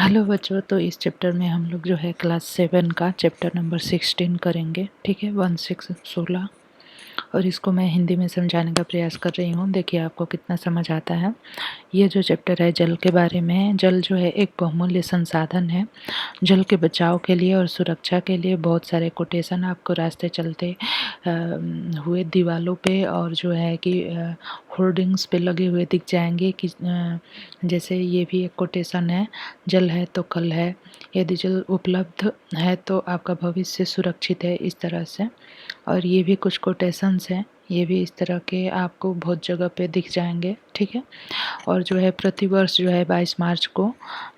Hello बच्चों, तो इस चैप्टर में हम लोग जो है क्लास 7 का चैप्टर नंबर 16 करेंगे। ठीक है, 16 और इसको मैं हिंदी में समझाने का प्रयास कर रही हूँ। देखिए आपको कितना समझ आता है। ये जो चैप्टर है जल के बारे में है। जल जो है एक बहुमूल्य संसाधन है। जल के बचाव के लिए और सुरक्षा के लिए बहुत सारे कोटेशन आपको रास्ते चलते हुए दीवालों पे और जो है कि होर्डिंग्स पे लगे हुए दिख जाएंगे कि जैसे ये भी एक कोटेशन है, जल है तो कल है, यदि जल उपलब्ध है तो आपका भविष्य सुरक्षित है, इस तरह से। और ये भी कुछ कोटेशंस हैं, ये भी इस तरह के आपको बहुत जगह पे दिख जाएंगे। ठीक है, और जो है प्रतिवर्ष जो है 22 मार्च को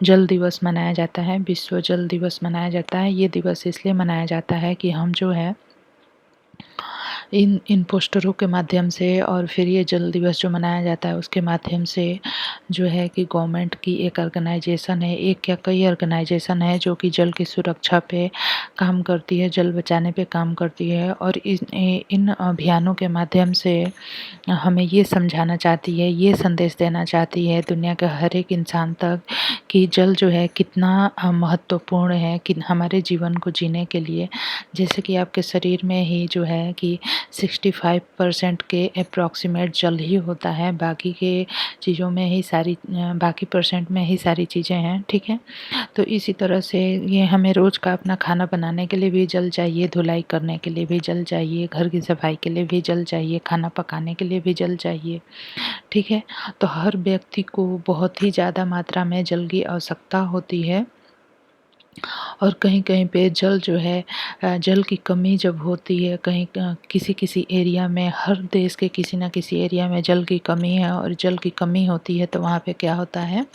जल दिवस मनाया जाता है, विश्व जल दिवस मनाया जाता है। ये दिवस इसलिए मनाया जाता है कि हम जो है इन पोस्टरों के माध्यम से और फिर ये जल दिवस जो मनाया जाता है उसके माध्यम से जो है कि गवर्नमेंट की एक ऑर्गेनाइजेशन है, एक या कई ऑर्गेनाइजेशन है जो कि जल की सुरक्षा पे काम करती है, जल बचाने पे काम करती है। और इन अभियानों के माध्यम से हमें ये समझाना चाहती है, ये संदेश देना चाहती है दुनिया के हर एक इंसान तक कि जल जो है कितना महत्वपूर्ण है कि हमारे जीवन को जीने के लिए। जैसे कि आपके शरीर में ही जो है कि 65% के अप्रॉक्सीमेट जल ही होता है, बाकी के चीज़ों में ही सारी बाकी परसेंट में ही सारी चीज़ें हैं। ठीक है, तो इसी तरह से ये हमें रोज़ का अपना खाना बनाने के लिए भी जल चाहिए, धुलाई करने के लिए भी जल चाहिए, घर की सफाई के लिए भी जल चाहिए, खाना पकाने के लिए भी जल चाहिए। ठीक है, तो हर व्यक्ति को बहुत ही ज़्यादा मात्रा में जल की आवश्यकता होती है। और कहीं-कहीं पे जल जो है जल की कमी जब होती है कहीं किसी-किसी एरिया में, हर देश के किसी न किसी एरिया में जल की कमी है और जल की कमी होती है तो वहाँ पे क्या होता है,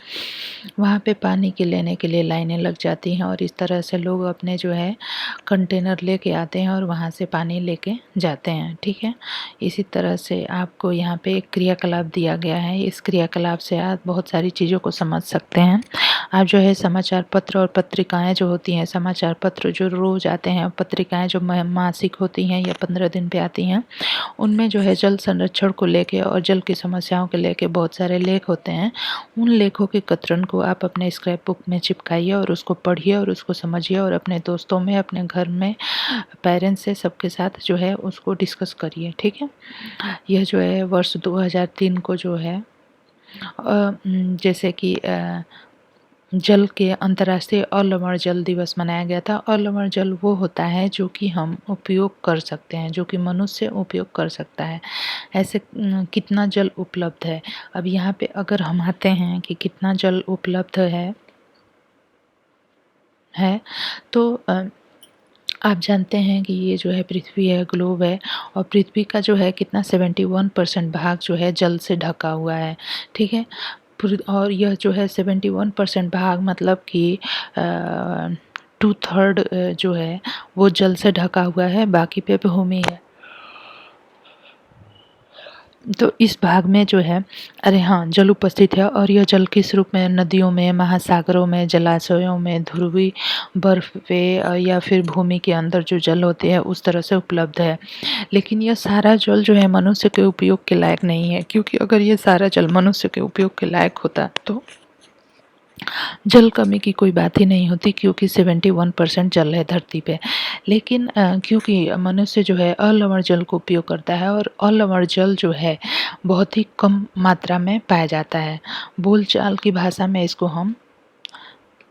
वहाँ पे पानी के लेने के लिए लाइनें लग जाती हैं और इस तरह से लोग अपने जो है कंटेनर लेके आते हैं और वहाँ से पानी लेके जाते हैं। ठीक है, इसी तरह से आपको यहाँ पे एक क्रियाकलाप दिया गया है। इस क्रियाकलाप से आप बहुत सारी चीज़ों को समझ सकते हैं। आप जो है समाचार पत्र और पत्रिकाएं जो होती हैं, समाचार पत्र जो रोज़ आते हैं, पत्रिकाएं जो मासिक होती हैं या 15 दिन पे आती हैं, उनमें जो है जल संरक्षण को लेके और जल की समस्याओं को लेके बहुत सारे लेख होते हैं। उन लेखों के कतरन को आप अपने स्क्रैप बुक में चिपकाइए और उसको पढ़िए और उसको समझिए और अपने दोस्तों में, अपने घर में, पेरेंट्स से, सबके साथ जो है उसको डिस्कस करिए। ठीक है, यह जो है वर्ष 2003 को जो है जैसे कि जल के अंतर्राष्ट्रीय अलवण जल दिवस मनाया गया था। अलवण जल वो होता है जो कि हम उपयोग कर सकते हैं, जो कि मनुष्य उपयोग कर सकता है। ऐसे कितना जल उपलब्ध है। अब यहाँ पे अगर हम आते हैं कि कितना जल उपलब्ध है तो आप जानते हैं कि ये जो है पृथ्वी है, ग्लोब है, और पृथ्वी का जो है कितना 71% भाग जो है जल से ढका हुआ है। ठीक है, और यह जो है 71% भाग मतलब कि 2/3 जो है वो जल से ढका हुआ है, बाकी पे भूमि है। तो इस भाग में जो है अरे हाँ, जल उपस्थित है और यह जल किस रूप में, नदियों में, महासागरों में, जलाशयों में, ध्रुवीय बर्फ पे या फिर भूमि के अंदर जो जल होते हैं उस तरह से उपलब्ध है। लेकिन यह सारा जल जो है मनुष्य के उपयोग के लायक नहीं है, क्योंकि अगर ये सारा जल मनुष्य के उपयोग के लायक होता तो जल कमी की कोई बात ही नहीं होती, क्योंकि 71% जल है धरती पे। लेकिन क्योंकि मनुष्य जो है अलवण जल को उपयोग करता है और अलवण जल जो है बहुत ही कम मात्रा में पाया जाता है। बोलचाल की भाषा में इसको हम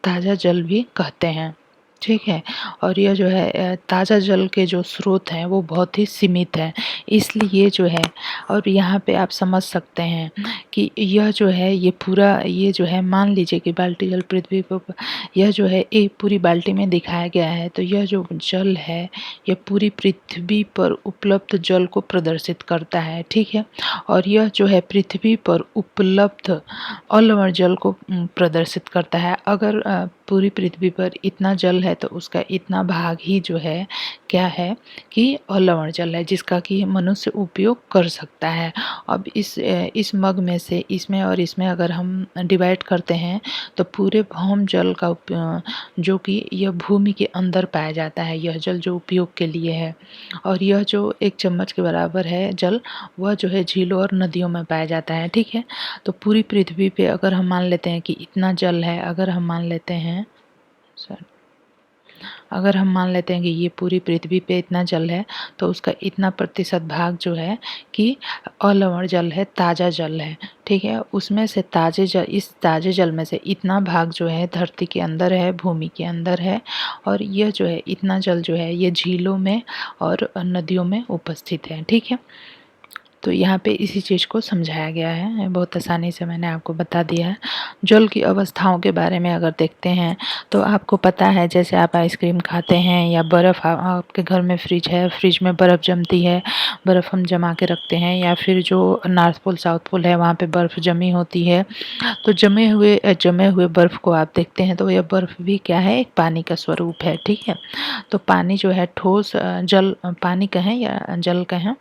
ताज़ा जल भी कहते हैं। ठीक है, और यह जो है ताज़ा जल के जो स्रोत हैं वो बहुत ही सीमित हैं, इसलिए जो है, और यहाँ पे आप समझ सकते हैं कि यह जो है ये पूरा, ये जो है मान लीजिए कि बाल्टी जल पृथ्वी पर, यह जो है एक पूरी बाल्टी में दिखाया गया है, तो यह जो जल है यह पूरी पृथ्वी पर उपलब्ध जल को प्रदर्शित करता है। ठीक है, और यह जो है पृथ्वी पर उपलब्ध अलवण जल को प्रदर्शित करता है। अगर पूरी पृथ्वी पर इतना जल है तो उसका इतना भाग ही जो है क्या है कि लवण जल है, जिसका कि मनुष्य उपयोग कर सकता है। अब इस मग में से इसमें और इसमें अगर हम डिवाइड करते हैं तो पूरे भौम जल का जो कि यह भूमि के अंदर पाया जाता है, यह जल जो उपयोग के लिए है। और यह जो 1 चम्मच के बराबर है जल, वह जो है झीलों और नदियों में पाया जाता है। ठीक है, तो पूरी पृथ्वी पे अगर हम मान लेते हैं कि इतना जल है, अगर हम मान लेते हैं अगर हम मान लेते हैं कि ये पूरी पृथ्वी पे इतना जल है, तो उसका इतना प्रतिशत भाग जो है कि अलवण जल है, ताज़ा जल है। ठीक है, उसमें से इस ताज़े जल में से इतना भाग जो है धरती के अंदर है, भूमि के अंदर है, और यह जो है इतना जल जो है ये झीलों में और नदियों में उपस्थित है। ठीक है, तो यहाँ पे इसी चीज़ को समझाया गया है, बहुत आसानी से मैंने आपको बता दिया है। जल की अवस्थाओं के बारे में अगर देखते हैं तो आपको पता है, जैसे आप आइसक्रीम खाते हैं या बर्फ़, आपके घर में फ्रिज है, फ्रिज में बर्फ़ जमती है, बर्फ़ हम जमा के रखते हैं, या फिर जो नॉर्थ पोल साउथ पोल है वहाँ पे बर्फ़ जमी होती है। तो जमे हुए बर्फ़ को आप देखते हैं तो यह बर्फ़ भी क्या है, एक पानी का स्वरूप है। ठीक है, तो पानी जो है ठोस जल, पानी कहें या जल कहें,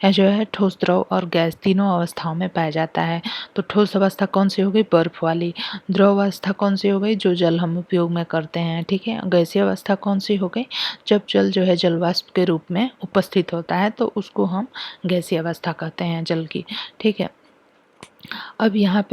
यह जो है ठोस, द्रव और गैस तीनों अवस्थाओं में पाया जाता है। तो ठोस अवस्था कौन सी हो गई, बर्फ वाली। द्रव अवस्था कौन सी हो गई, जो जल हम उपयोग में करते हैं। ठीक है, गैसीय अवस्था कौन सी हो गई, जब जल जो है जल वाष्प के रूप में उपस्थित होता है तो उसको हम गैसीय अवस्था कहते हैं जल की। ठीक है, अब यहाँ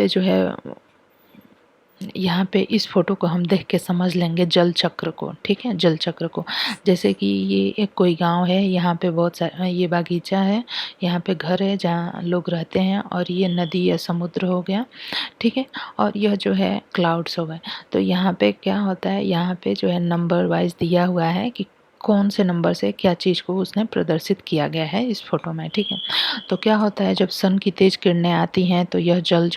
पे इस फोटो को हम देख के समझ लेंगे जल चक्र को। ठीक है, जल चक्र को, जैसे कि ये एक कोई गांव है, यहाँ पे बहुत सारा ये बागीचा है, यहाँ पे घर है जहाँ लोग रहते हैं, और ये नदी या समुद्र हो गया। ठीक है, और यह जो है क्लाउड्स हो गए। तो यहाँ पे क्या होता है, यहाँ पे जो है नंबर वाइज दिया हुआ है कि कौन से नंबर से क्या चीज़ को उसने प्रदर्शित किया गया है इस फोटो में। ठीक है, तो क्या होता है, जब सन की तेज किरणें आती हैं तो यह जल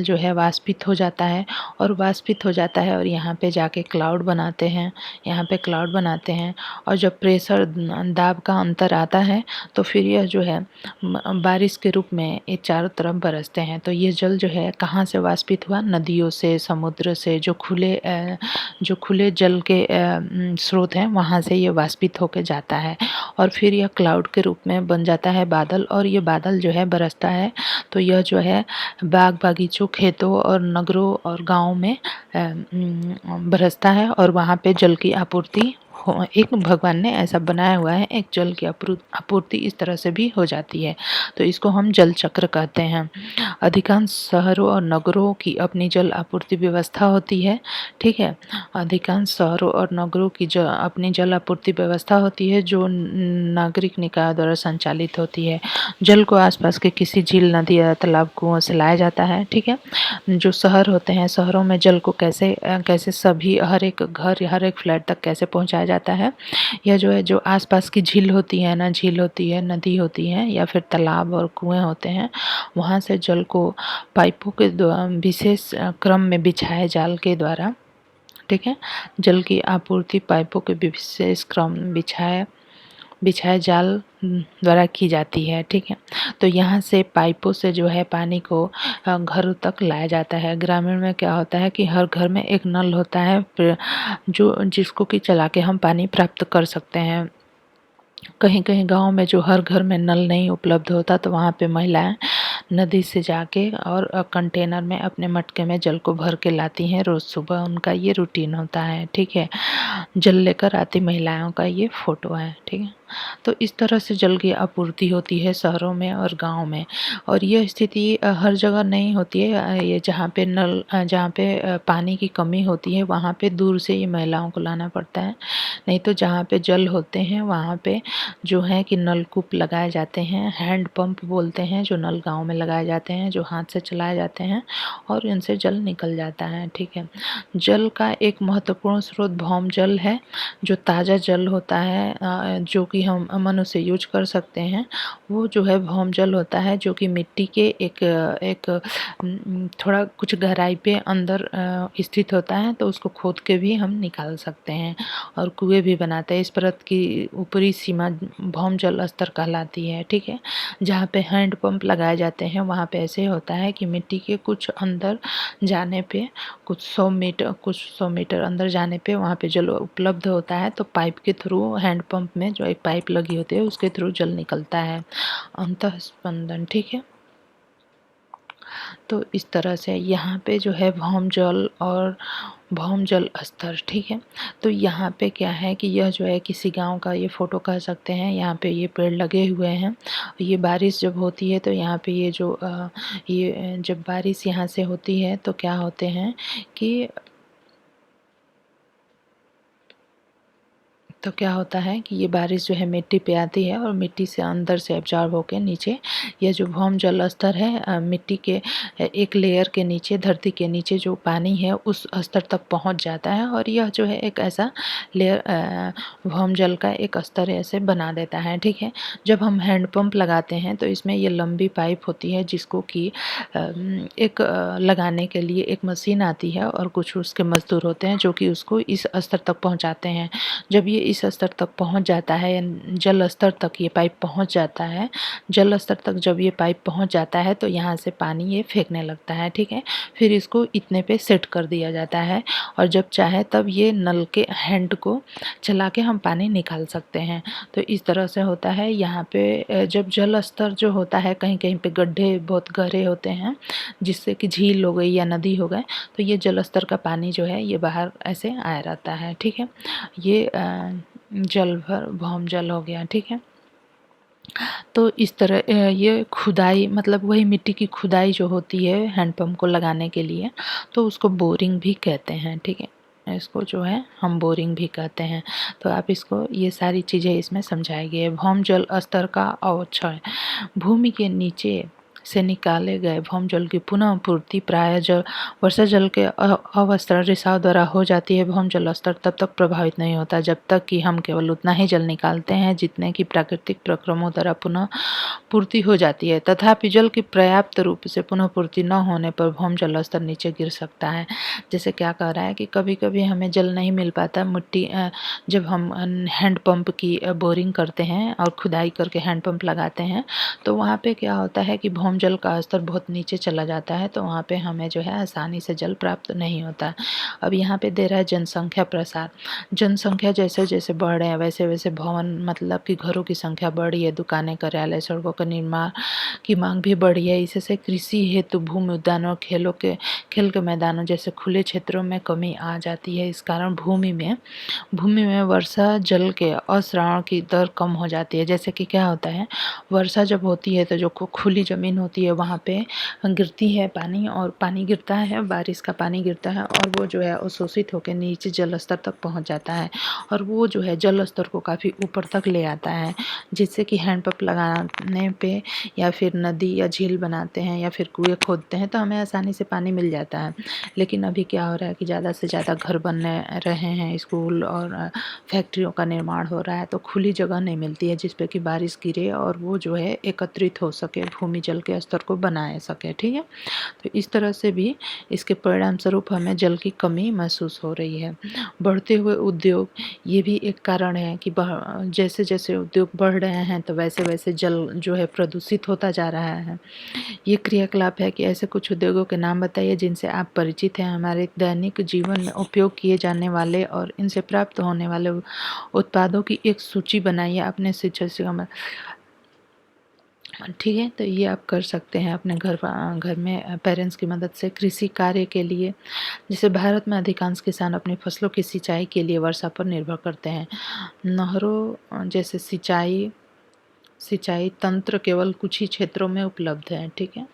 जो है वाष्पित हो जाता है, और वाष्पित हो जाता है और यहाँ पे जाके क्लाउड बनाते हैं, यहाँ पे क्लाउड बनाते हैं। और जब प्रेशर दाब का अंतर आता है तो फिर यह जो है बारिश के रूप में ये चारों तरफ बरसते हैं। तो ये जल जो है कहाँ से वाष्पित हुआ, नदियों से, समुद्र से, जो खुले जल के स्रोत हैं वहाँ से ये वाष्पित होकर जाता है, और फिर यह क्लाउड के रूप में बन जाता है बादल, और ये बादल जो है बरसता है। तो यह जो है बाग बगीचों, खेतों और नगरों और गाँव में बरसता है, और वहाँ पे जल की आपूर्ति एक भगवान ने ऐसा बनाया हुआ है, एक जल की आपूर्ति इस तरह से भी हो जाती है। तो इसको हम जल चक्र कहते हैं। अधिकांश शहरों और नगरों की अपनी जल आपूर्ति व्यवस्था होती है। ठीक है, अधिकांश शहरों और नगरों की अपनी जल आपूर्ति व्यवस्था होती है, जो नागरिक निकाय द्वारा संचालित होती है। जल को आसपास के किसी झील, नदी या तालाब, कुओं से लाया जाता है। ठीक है, जो शहर होते हैं, शहरों में जल को कैसे सभी हर एक घर, हर एक फ्लैट तक कैसे पहुंचाया जाता है। यह जो है, जो आसपास की झील होती है ना, झील होती है, नदी होती है, या फिर तालाब और कुएं होते हैं, वहाँ से जल को पाइपों के विशेष क्रम में बिछाए जाल के द्वारा, ठीक है, जल की आपूर्ति पाइपों के विशेष क्रम बिछाए जाल द्वारा की जाती है। ठीक है, तो यहाँ से पाइपों से जो है पानी को घरों तक लाया जाता है। ग्रामीण में क्या होता है कि हर घर में एक नल होता है, जिसको कि चला के हम पानी प्राप्त कर सकते हैं। कहीं कहीं गांव में जो हर घर में नल नहीं उपलब्ध होता, तो वहाँ पे महिलाएं नदी से जाके और कंटेनर में अपने मटके में जल को भर के लाती हैं। रोज़ सुबह उनका ये रूटीन होता है। ठीक है, जल लेकर आती महिलाओं का ये फोटो है। ठीक है, तो इस तरह से जल की आपूर्ति होती है शहरों में और गांव में। और यह स्थिति हर जगह नहीं होती है। ये जहाँ पे पानी की कमी होती है, वहाँ पे दूर से ये महिलाओं को लाना पड़ता है। नहीं तो जहाँ पे जल होते हैं वहाँ पे जो है कि नलकूप लगाए जाते हैं, हैंड पंप बोलते हैं, जो नल गाँव में लगाए जाते हैं, जो हाथ से चलाए जाते हैं, और इनसे जल निकल जाता है। ठीक है, जल का एक महत्वपूर्ण स्रोत भौम जल है, जो ताज़ा जल होता है, जो कि हम मनुष्य यूज कर सकते हैं। वो जो है भौम जल होता है, जो कि मिट्टी के एक थोड़ा कुछ गहराई पे अंदर स्थित होता है, तो उसको खोद के भी हम निकाल सकते हैं, और कुएं भी बनाते हैं। इस परत की ऊपरी सीमा भौम जल स्तर कहलाती है। ठीक है, जहाँ पे हैंड पंप लगाए जाते जाते हैं वहाँ पे ऐसे होता है कि मिट्टी के कुछ अंदर जाने पे कुछ 100 मीटर अंदर जाने पे वहाँ पे जल उपलब्ध होता है। तो पाइप के थ्रू हैंडपंप में जो एक पाइप लगी होती है उसके थ्रू जल निकलता है, अंतःस्पंदन। ठीक है, तो इस तरह से यहाँ पे जो है भौम जल और भौम जल स्तर। ठीक है, तो यहाँ पे क्या है कि यह जो है किसी गांव का ये फ़ोटो कह सकते हैं। यहाँ पे ये पेड़ लगे हुए हैं। ये बारिश जब होती है तो यहाँ पे ये जो ये जब बारिश यहाँ से होती है तो क्या होते हैं कि तो क्या होता है कि ये बारिश जो है मिट्टी पे आती है और मिट्टी से अंदर से एब्जॉर्ब होकर नीचे ये जो भौम जल स्तर है मिट्टी के एक लेयर के नीचे, धरती के नीचे जो पानी है उस स्तर तक पहुंच जाता है और यह जो है एक ऐसा लेयर भौम जल का एक स्तर ऐसे बना देता है। ठीक है, जब हम हैंडपम्प लगाते हैं तो इसमें ये लंबी पाइप होती है जिसको कि एक लगाने के लिए एक मशीन आती है और कुछ उसके मजदूर होते हैं जो कि उसको इस स्तर तक पहुंचाते हैं। जब ये इस स्तर तक पहुंच जाता है, जल स्तर तक ये पाइप पहुंच जाता है, जल स्तर तक जब ये पाइप पहुंच जाता है तो यहाँ से पानी ये फेंकने लगता है। ठीक है, फिर इसको इतने पे सेट कर दिया जाता है और जब चाहे तब ये नल के हैंड को चला के हम पानी निकाल सकते हैं। तो इस तरह से होता है। यहाँ पे जब जल स्तर जो होता है कहीं कहीं पे गड्ढे बहुत गहरे होते हैं जिससे कि झील हो गई या नदी हो गए तो ये जल स्तर का पानी जो है ये बाहर ऐसे आया रहता है। ठीक है, ये जल भर भौम जल हो गया। ठीक है, तो इस तरह ये खुदाई मतलब वही मिट्टी की खुदाई जो होती है हैंडपम्प को लगाने के लिए तो उसको बोरिंग भी कहते हैं। ठीक है, इसको जो है हम बोरिंग भी कहते हैं। तो आप इसको ये सारी चीज़ें इसमें समझाई गई है। भौम जल स्तर का अवक्षय, भूमि के नीचे से निकाले गए भौम जल की पुनः पूर्ति प्राय जल वर्षा जल के अवस्तर रिसाव द्वारा हो जाती है। भौम जल स्तर तब तक प्रभावित नहीं होता जब तक कि हम केवल उतना ही जल निकालते हैं जितने की प्राकृतिक प्रक्रमों द्वारा पुनः पूर्ति हो जाती है। तथापि जल की पर्याप्त रूप से पुनः पूर्ति न होने पर भौम जल स्तर नीचे गिर सकता है। जैसे क्या कह रहा है कि कभी कभी हमें जल नहीं मिल पाता, मिट्टी जब हम हैंडपम्प की बोरिंग करते हैं और खुदाई करके हैंडपम्प लगाते हैं तो वहाँ पे क्या होता है कि भौम जल का स्तर बहुत नीचे चला जाता है तो वहाँ पे हमें जो है आसानी से जल प्राप्त नहीं होता। अब यहाँ पे दे रहा है जनसंख्या प्रसार। जनसंख्या जैसे जैसे बढ़ रहे हैं वैसे वैसे भवन मतलब कि घरों की संख्या बढ़ी है, दुकानें, कार्यालय, सड़कों का निर्माण की मांग भी बढ़ी है। इससे कृषि हेतु भूमि, उद्यानों, खेल के मैदानों जैसे खुले क्षेत्रों में कमी आ जाती है। इस कारण भूमि में वर्षा जल के अस्राव की दर कम हो जाती है। जैसे कि क्या होता है, वर्षा जब होती है तो जो खुली ज़मीन होती है वहाँ पे गिरती है पानी और पानी गिरता है, बारिश का पानी गिरता है और वो जो है अवशोषित होकर नीचे जल स्तर तक पहुँच जाता है और वो जो है जल स्तर को काफ़ी ऊपर तक ले आता है जिससे कि हैंडपम्प लगाने पे या फिर नदी या झील बनाते हैं या फिर कुएँ खोदते हैं तो हमें आसानी से पानी मिल जाता है। लेकिन अभी क्या हो रहा है कि ज़्यादा से ज़्यादा घर बनने रहे हैं, स्कूल और फैक्ट्रियों का निर्माण हो रहा है तो खुली जगह नहीं मिलती है जिस पे कि बारिश गिरे और वो जो है एकत्रित हो सके, भूमि जल के स्तर को बनाए सके। ठीक है, तो इस तरह से भी इसके परिणाम स्वरूप हमें जल की कमी महसूस हो रही है। बढ़ते हुए उद्योग ये भी एक कारण है कि जैसे जैसे उद्योग बढ़ रहे हैं तो वैसे वैसे जल जो है प्रदूषित होता जा रहा है। ये क्रियाकलाप है कि ऐसे कुछ उद्योगों के नाम बताइए जिनसे आप परिचित हैं। हमारे दैनिक जीवन में उपयोग किए जाने वाले और इनसे प्राप्त होने वाले उत्पादों की एक सूची बनाइए अपने शिक्षक से। ठीक है, तो ये आप कर सकते हैं अपने घर में पेरेंट्स की मदद से। कृषि कार्य के लिए जैसे भारत में अधिकांश किसान अपनी फसलों की सिंचाई के लिए वर्षा पर निर्भर करते हैं। नहरों जैसे सिंचाई तंत्र केवल कुछ ही क्षेत्रों में उपलब्ध है। ठीक है,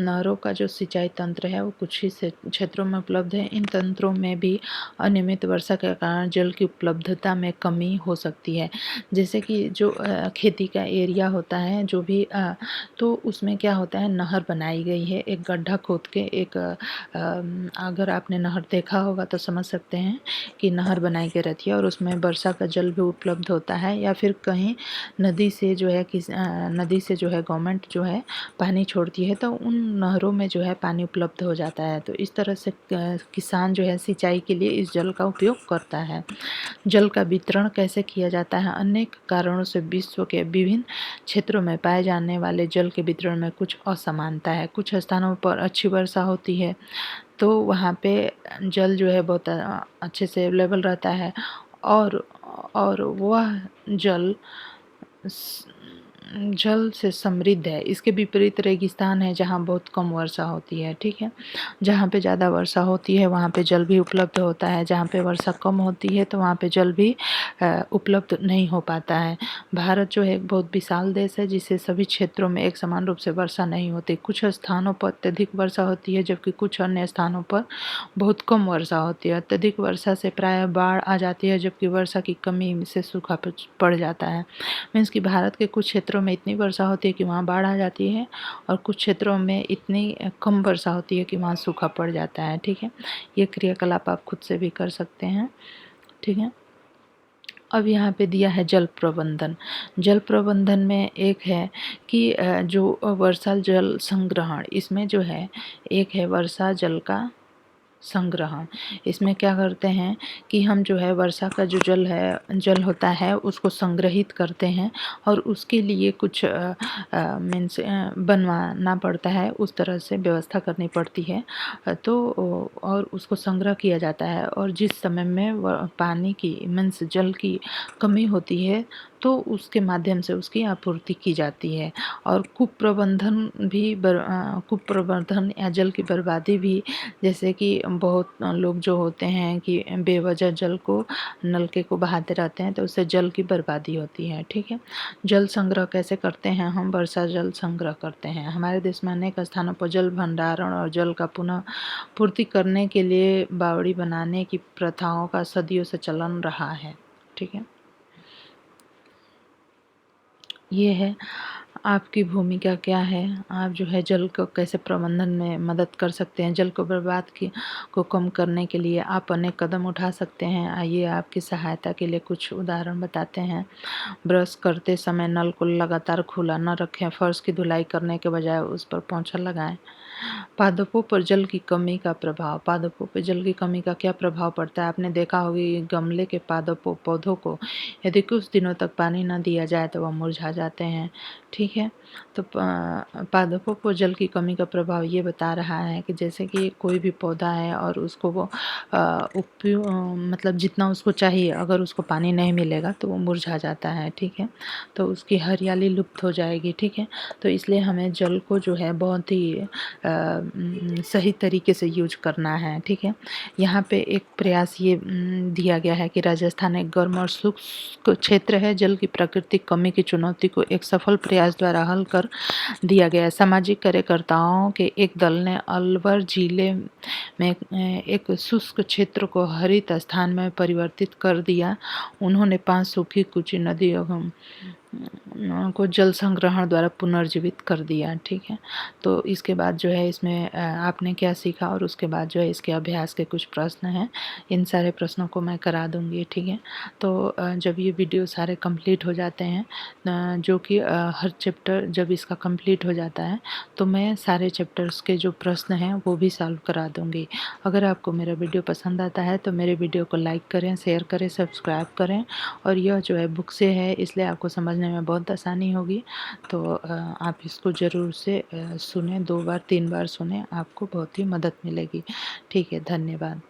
नहरों का जो सिंचाई तंत्र है वो कुछ ही क्षेत्रों में उपलब्ध है। इन तंत्रों में भी अनियमित वर्षा के कारण जल की उपलब्धता में कमी हो सकती है। जैसे कि जो खेती का एरिया होता है जो भी तो उसमें क्या होता है, नहर बनाई गई है, एक गड्ढा खोद के एक अगर आपने नहर देखा होगा तो समझ सकते हैं कि नहर बनाई गई रहती है और उसमें वर्षा का जल भी उपलब्ध होता है या फिर कहीं नदी से जो है है कि नदी से जो है गवर्नमेंट जो है पानी छोड़ती है, तो उन नहरों में जो है पानी उपलब्ध हो जाता है। तो इस तरह से किसान जो है सिंचाई के लिए इस जल का उपयोग करता है। जल का वितरण कैसे किया जाता है? अनेक कारणों से विश्व के विभिन्न क्षेत्रों में पाए जाने वाले जल के वितरण में कुछ असमानता है। कुछ स्थानों पर अच्छी वर्षा होती है, तो वहाँ पे जल जो है बहुत अच्छे से अवेलेबल रहता है, और वह जल जल से समृद्ध है। इसके विपरीत रेगिस्तान है, जहाँ बहुत कम वर्षा होती है, ठीक है। जहाँ पे ज़्यादा वर्षा होती है वहाँ पे जल भी उपलब्ध होता है, जहाँ पे वर्षा कम होती है तो वहाँ पे जल भी उपलब्ध नहीं हो पाता है। भारत जो है एक बहुत विशाल देश है, जिसे सभी क्षेत्रों में एक समान रूप से वर्षा नहीं होती। कुछ स्थानों पर अत्यधिक वर्षा होती है, जबकि कुछ अन्य स्थानों पर बहुत कम वर्षा होती है। अत्यधिक वर्षा से प्रायः बाढ़ आ जाती है, जबकि वर्षा की कमी से सूखा पड़ जाता है। मीन्स कि भारत के कुछ क्षेत्रों में इतनी वर्षा होती है कि वहाँ बाढ़ आ जाती है, और कुछ क्षेत्रों में इतनी कम वर्षा होती है कि वहाँ सूखा पड़ जाता है, ठीक है। ये क्रियाकलाप आप खुद से भी कर सकते हैं, ठीक है। अब यहाँ पे दिया है जल प्रबंधन। जल प्रबंधन में एक है कि जो वर्षा जल संग्रहण, इसमें जो है एक है वर्षा जल का संग्रहण। इसमें क्या करते हैं कि हम जो है वर्षा का जो जल होता है उसको संग्रहित करते हैं, और उसके लिए कुछ मीन्स बनवाना पड़ता है, उस तरह से व्यवस्था करनी पड़ती है। और उसको संग्रह किया जाता है, और जिस समय में पानी की मीन्स जल की कमी होती है तो उसके माध्यम से उसकी आपूर्ति की जाती है। और कुप्रबंधन या जल की बर्बादी भी, जैसे कि बहुत लोग जो होते हैं कि बेवजह जल को नलके को बहाते रहते हैं, तो उससे जल की बर्बादी होती है, ठीक है। जल संग्रह कैसे करते हैं? हम वर्षा जल संग्रह करते हैं। हमारे देश में अनेक स्थानों पर जल भंडारण और जल का पुनः पूर्ति करने के लिए बावड़ी बनाने की प्रथाओं का सदियों से चलन रहा है, ठीक है। ये है आपकी भूमिका क्या है, आप जो है जल को कैसे प्रबंधन में मदद कर सकते हैं। जल को को कम करने के लिए आप अनेक कदम उठा सकते हैं। आइए आपकी सहायता के लिए कुछ उदाहरण बताते हैं। ब्रश करते समय नल को लगातार खुला न रखें। फर्श की धुलाई करने के बजाय उस पर पोंछा लगाएं। पादपों पर जल की कमी का प्रभाव। पादपों पर जल की कमी का क्या प्रभाव पड़ता है? आपने देखा होगा कि गमले के पौधों को यदि कुछ दिनों तक पानी न दिया जाए तो वह मुरझा जाते हैं, ठीक है। तो पादपों पर जल की कमी का प्रभाव ये बता रहा है कि जैसे कि कोई भी पौधा है और उसको वो मतलब जितना उसको चाहिए, अगर उसको पानी नहीं मिलेगा तो वो मुरझा जाता है, ठीक है। तो उसकी हरियाली लुप्त हो जाएगी, ठीक है। तो इसलिए हमें जल को जो है बहुत ही सही तरीके से यूज करना है, ठीक है। यहाँ पे एक प्रयास ये दिया गया है कि राजस्थान एक गर्म और शुष्क क्षेत्र है। जल की प्राकृतिक कमी की चुनौती को एक सफल प्रयास द्वारा हल कर दिया गया है। सामाजिक कार्यकर्ताओं के एक दल ने अलवर जिले में एक शुष्क क्षेत्र को हरित स्थान में परिवर्तित कर दिया। उन्होंने 5 सूखी कुची नदियों को जल संग्रहण द्वारा पुनर्जीवित कर दिया, ठीक है। तो इसके बाद जो है इसमें आपने क्या सीखा, और उसके बाद जो है इसके अभ्यास के कुछ प्रश्न हैं। इन सारे प्रश्नों को मैं करा दूंगी, ठीक है। तो जब ये वीडियो सारे कंप्लीट हो जाते हैं, जो कि हर चैप्टर जब इसका कंप्लीट हो जाता है तो मैं सारे चैप्टर्स के जो प्रश्न हैं वो भी सॉल्व करा दूंगी। अगर आपको मेरा वीडियो पसंद आता है तो मेरे वीडियो को लाइक करें, शेयर करें, सब्सक्राइब करें। और यह जो है बुक से है, इसलिए आपको समझने में बहुत आसानी होगी। तो आप इसको ज़रूर से सुने, 2 बार 3 बार सुने, आपको बहुत ही मदद मिलेगी, ठीक है। धन्यवाद।